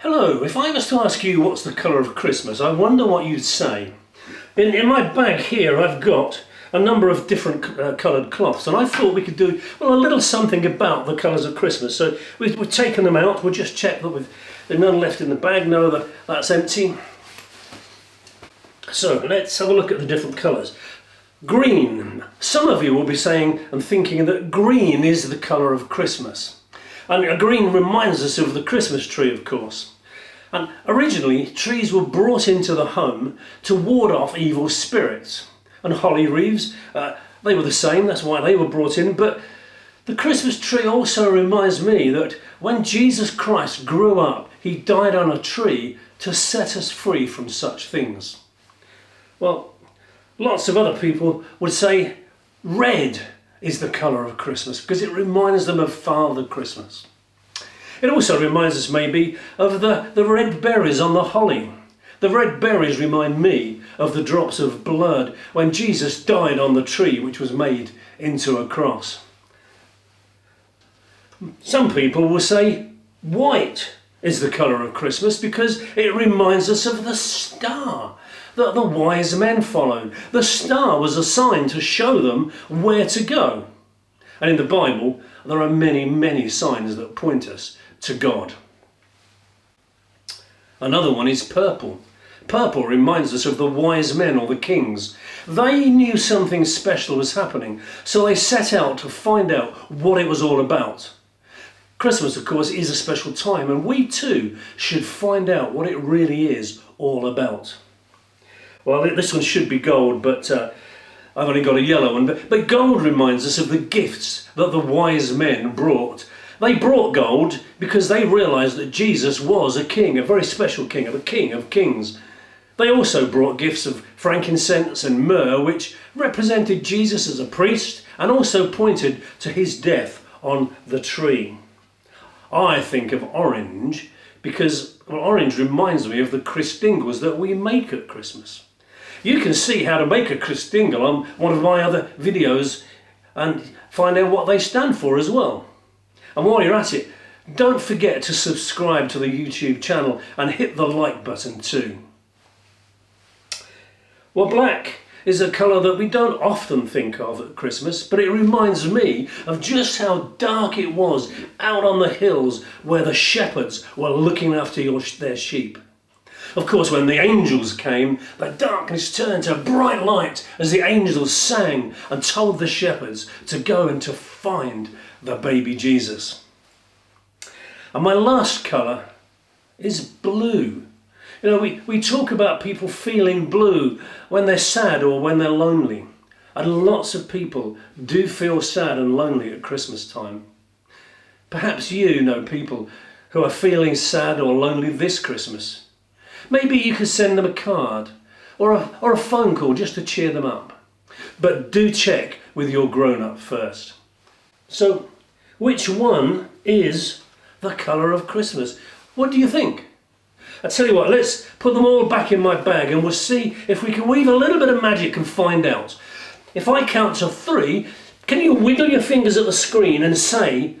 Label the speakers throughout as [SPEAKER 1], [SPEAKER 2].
[SPEAKER 1] Hello, if I was to ask you what's the colour of Christmas, I wonder what you'd say. In my bag here I've got a number of different coloured cloths, and I thought we could do a little something about the colours of Christmas. So we've taken them out. We'll just check that there's none left in the bag. No, that's empty. So let's have a look at the different colours. Green. Some of you will be saying and thinking that green is the colour of Christmas. And green reminds us of the Christmas tree, of course. And originally, trees were brought into the home to ward off evil spirits. And holly wreaths, they were the same, that's why they were brought in. But the Christmas tree also reminds me that when Jesus Christ grew up, he died on a tree to set us free from such things. Well, lots of other people would say red is the colour of Christmas because it reminds them of Father Christmas. It also reminds us maybe of the red berries on the holly. The red berries remind me of the drops of blood when Jesus died on the tree, which was made into a cross. Some people will say white is the colour of Christmas because it reminds us of the star that the wise men followed. The star was a sign to show them where to go. And in the Bible, there are many, many signs that point us to God. Another one is purple. Purple reminds us of the wise men or the kings. They knew something special was happening, so they set out to find out what it was all about. Christmas, of course, is a special time, and we too should find out what it really is all about. Well, this one should be gold, but I've only got a yellow one. But gold reminds us of the gifts that the wise men brought. They brought gold because they realised that Jesus was a king, a very special king, a king of kings. They also brought gifts of frankincense and myrrh, which represented Jesus as a priest and also pointed to his death on the tree. I think of orange because orange reminds me of the Christingles that we make at Christmas. You can see how to make a Christingle on one of my other videos and find out what they stand for as well. And while you're at it, don't forget to subscribe to the YouTube channel and hit the like button too. Well, black is a colour that we don't often think of at Christmas, but it reminds me of just how dark it was out on the hills where the shepherds were looking after their sheep. Of course, when the angels came, the darkness turned to bright light as the angels sang and told the shepherds to go and to find the baby Jesus. And my last colour is blue. You know, we talk about people feeling blue when they're sad or when they're lonely. And lots of people do feel sad and lonely at Christmas time. Perhaps you know people who are feeling sad or lonely this Christmas. Maybe you could send them a card or a phone call just to cheer them up. But do check with your grown-up first. So, which one is the colour of Christmas? What do you think? I tell you what, let's put them all back in my bag and we'll see if we can weave a little bit of magic and find out. If I count to 3, can you wiggle your fingers at the screen and say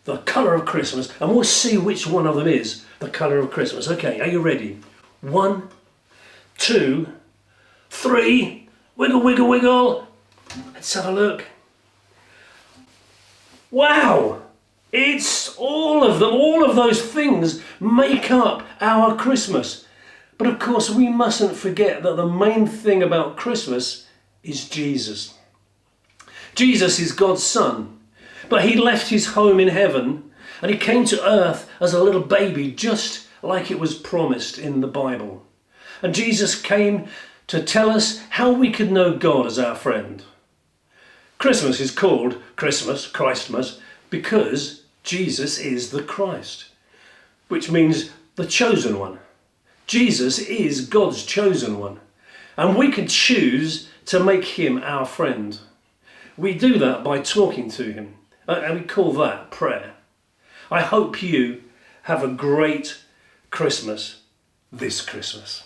[SPEAKER 1] the colour of Christmas, and we'll see which one of them is the colour of Christmas. Okay, are you ready? 1, 2, 3, wiggle, wiggle, wiggle. Let's have a look. Wow! It's all of them, all of those things make up our Christmas. But of course we mustn't forget that the main thing about Christmas is Jesus. Jesus is God's son, but he left his home in heaven and he came to earth as a little baby, just like it was promised in the Bible. And Jesus came to tell us how we could know God as our friend. Christmas is called Christmas, because Jesus is the Christ, which means the chosen one. Jesus is God's chosen one, and we can choose to make him our friend. We do that by talking to him, and we call that prayer. I hope you have a great Christmas this Christmas.